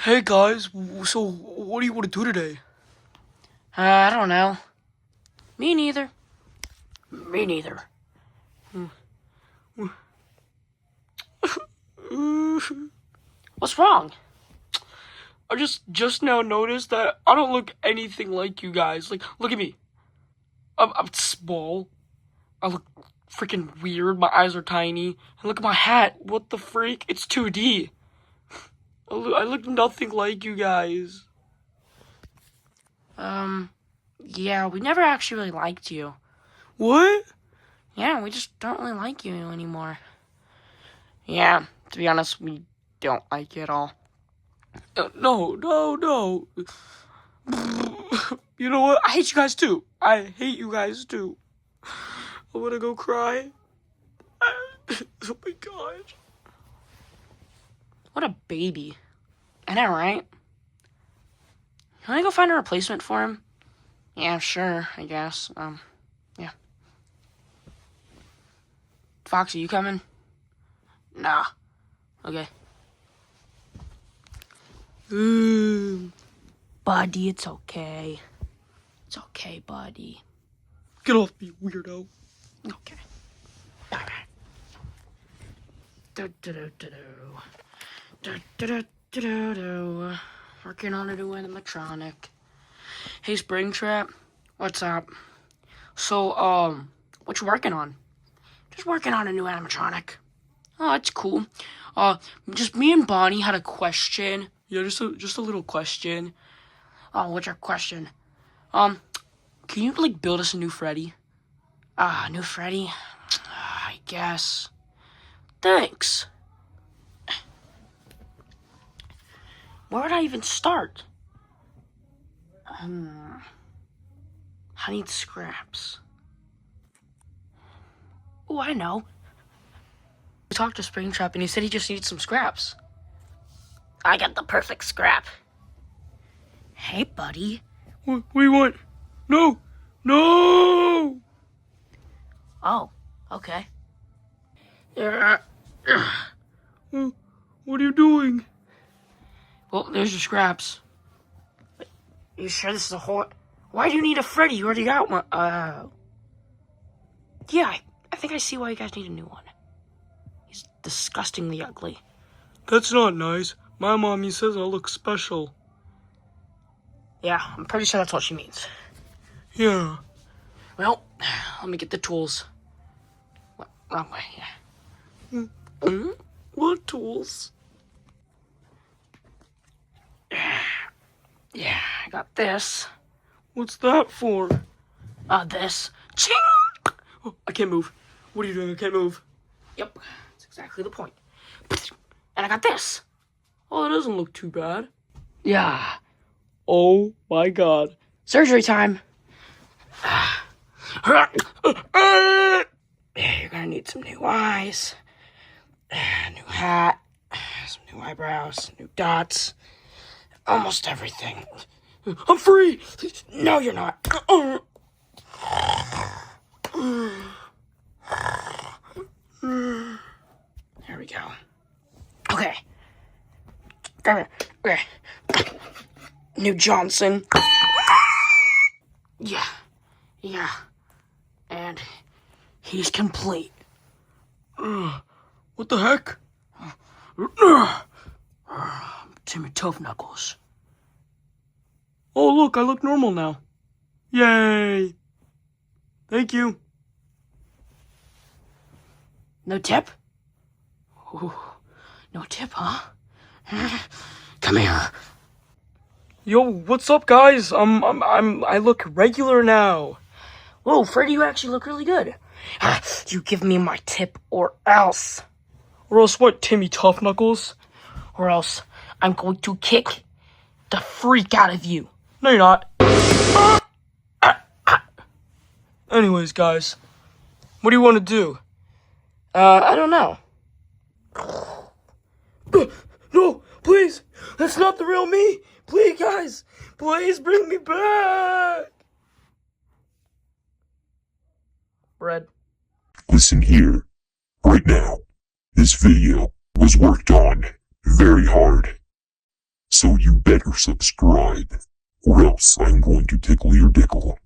Hey guys, so what do you want to do today? I don't know. Me neither. Me neither. What's wrong? I just now noticed that I don't look anything like you guys. Like, look at me. I'm small. I look freaking weird. My eyes are tiny. And look at my hat. What the freak? It's 2D. I look nothing like you guys. Yeah, we never actually really liked you. What? Yeah, we just don't really like you anymore. Yeah, to be honest, we don't like you at all. No. You know what? I hate you guys too. I hate you guys too. I wanna go cry. Oh my gosh. What a baby. I know, right? Can I go find a replacement for him? Yeah, sure, I guess. Yeah. Foxy, you coming? Nah. Okay. Buddy, it's okay. It's okay, buddy. Get off me, weirdo. Okay. Alright. Working on a new animatronic. Hey, Springtrap. What's up? So, what you working on? Just working on a new animatronic. Oh, that's cool. Just me and Bonnie had a question. Yeah, just a little question. Oh, what's your question? Can you, like, build us a new Freddy? New Freddy? I guess. Thanks. Where would I even start? I need scraps. Oh, I know. We talked to Springtrap and he said he just needs some scraps. I got the perfect scrap. Hey, buddy. What do you want? No! Oh, okay. What are you doing? Well, there's your scraps. You sure this is a whole... Why do you need a Freddy? You already got one. Yeah, I think I see why you guys need a new one. He's disgustingly ugly. That's not nice. My mommy says I look special. Yeah, I'm pretty sure that's what she means. Yeah. Well, let me get the tools. Wrong way, yeah. What tools? Yeah, I got this. What's that for? This. Ching! Oh, I can't move. What are you doing? I can't move. Yep, that's exactly the point. And I got this. Oh, it doesn't look too bad. Yeah. Oh my god. Surgery time. You're gonna need some new eyes, new hat, some new eyebrows, new dots, almost everything. I'm free! No, you're not. There we go. Okay. Okay. New Johnson. Yeah. And he's complete. What the heck? Timmy Tough Knuckles. Oh, look, I look normal now. Yay! Thank you. No tip? Ooh, no tip, huh? Come here. Yo, what's up, guys? I look regular now. Whoa, Freddy, you actually look really good. You give me my tip or else. Or else what, Timmy Tough Knuckles? Or else I'm going to kick the freak out of you. No, you're not. Anyways, guys, what do you want to do? I don't know. No, please, that's not the real me. Please, guys, please bring me back. Bread. Listen here, right now. This video was worked on very hard. So you better subscribe, or else I'm going to tickle your dickle.